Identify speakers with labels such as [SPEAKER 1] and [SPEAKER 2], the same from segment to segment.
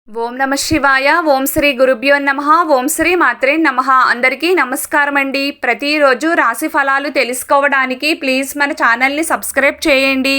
[SPEAKER 1] ఓం నమ శివాయ. ఓం శ్రీ గురుభ్యో నమః. ఓం శ్రీ మాత్రే నమః. అందరికీ నమస్కారం అండి. ప్రతిరోజు రాశి ఫలాలు తెలుసుకోవడానికి ప్లీజ్ మన ఛానల్ని సబ్స్క్రైబ్ చేయండి.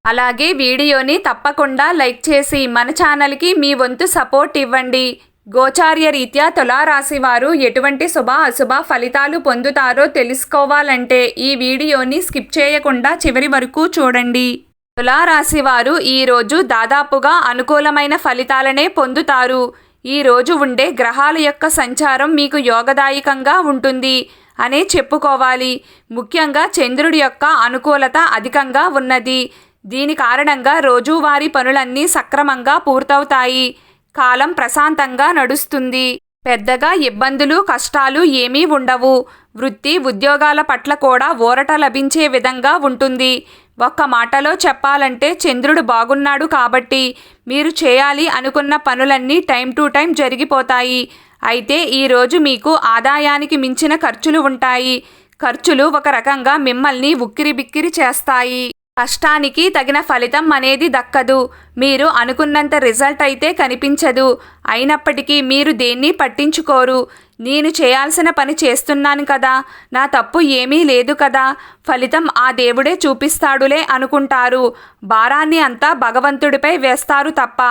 [SPEAKER 1] అలాగే వీడియోని తప్పకుండా లైక్ చేసి మన ఛానల్కి మీ వంతు సపోర్ట్ ఇవ్వండి. గోచార్య రీత్యా తులారాశి వారు ఎటువంటి శుభ అశుభ ఫలితాలు పొందుతారో తెలుసుకోవాలంటే ఈ వీడియోని స్కిప్ చేయకుండా చివరి వరకు చూడండి. తులారాశి వారు ఈరోజు దాదాపుగా అనుకూలమైన ఫలితాలనే పొందుతారు. ఈరోజు ఉండే గ్రహాల యొక్క సంచారం మీకు యోగదాయకంగా ఉంటుంది అనే చెప్పుకోవాలి. ముఖ్యంగా చంద్రుడి యొక్క అనుకూలత అధికంగా ఉన్నది. దీని కారణంగా రోజువారీ పనులన్నీ సక్రమంగా పూర్తవుతాయి. కాలం ప్రశాంతంగా నడుస్తుంది. పెద్దగా ఇబ్బందులు కష్టాలు ఏమీ ఉండవు. వృత్తి ఉద్యోగాల పట్ల కూడా ఊరట లభించే విధంగా ఉంటుంది. ఒక్క మాటలో చెప్పాలంటే చంద్రుడు బాగున్నాడు కాబట్టి మీరు చేయాలి అనుకున్న పనులన్నీ టైం టు టైం జరిగిపోతాయి. అయితే ఈరోజు మీకు ఆదాయానికి మించిన ఖర్చులు ఉంటాయి. ఖర్చులు ఒక రకంగా మిమ్మల్ని ఉక్కిరిబిక్కిరి చేస్తాయి. కష్టానికి తగిన ఫలితం అనేది దక్కదు. మీరు అనుకున్నంత రిజల్ట్ అయితే కనిపించదు. అయినప్పటికీ మీరు దేన్ని పట్టించుకోరు. నేను చేయాల్సిన పని చేస్తున్నాను కదా, నా తప్పు ఏమీ లేదు కదా, ఫలితం ఆ దేవుడే చూపిస్తాడులే అనుకుంటారు. భారాన్ని అంతా భగవంతుడిపై వేస్తారు తప్ప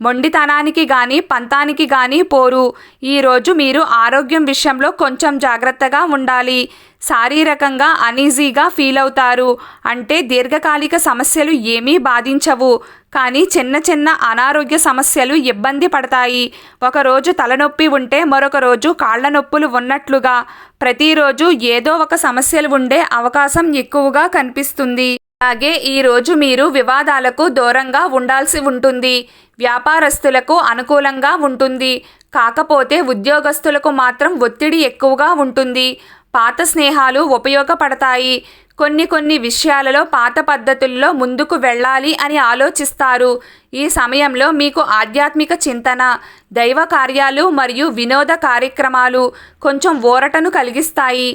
[SPEAKER 1] మొండితనానికి కానీ పంతానికి కానీ పోరు. ఈరోజు మీరు ఆరోగ్యం విషయంలో కొంచెం జాగ్రత్తగా ఉండాలి. శారీరకంగా అనీజీగా ఫీల్ అవుతారు. అంటే దీర్ఘకాలిక సమస్యలు ఏమీ బాధించవు, కానీ చిన్న చిన్న అనారోగ్య సమస్యలు ఇబ్బంది పడతాయి. ఒకరోజు తలనొప్పి ఉంటే మరొక రోజు కాళ్ల నొప్పులు ఉన్నట్లుగా ప్రతిరోజు ఏదో ఒక సమస్యలు ఉండే అవకాశం ఎక్కువగా కనిపిస్తుంది. అలాగే ఈరోజు మీరు వివాదాలకు దూరంగా ఉండాల్సి ఉంటుంది. వ్యాపారస్తులకు అనుకూలంగా ఉంటుంది. కాకపోతే ఉద్యోగస్తులకు మాత్రం ఒత్తిడి ఎక్కువగా ఉంటుంది. పాత స్నేహాలు ఉపయోగపడతాయి. కొన్ని విషయాలలో పాత పద్ధతుల్లో ముందుకు వెళ్ళాలి అని ఆలోచిస్తారు. ఈ సమయంలో మీకు ఆధ్యాత్మిక చింతన, దైవ కార్యాలు మరియు వినోద కార్యక్రమాలు కొంచెం ఊరటను కలిగిస్తాయి.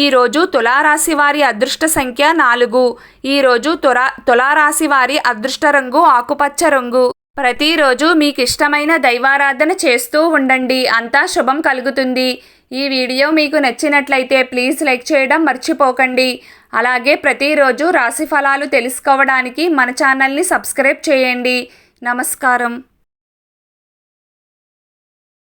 [SPEAKER 1] ఈరోజు తులారాశి వారి అదృష్ట సంఖ్య 4. ఈరోజు తులారాశి వారి అదృష్ట రంగు ఆకుపచ్చ రంగు. ప్రతిరోజు మీకు ఇష్టమైన దైవారాధన చేస్తూ ఉండండి. అంతా శుభం కలుగుతుంది. ఈ వీడియో మీకు నచ్చినట్లయితే ప్లీజ్ లైక్ చేయడం మర్చిపోకండి. అలాగే ప్రతిరోజు రాశి ఫలాలు తెలుసుకోవడానికి మన ఛానల్ని సబ్స్క్రైబ్ చేయండి. నమస్కారం.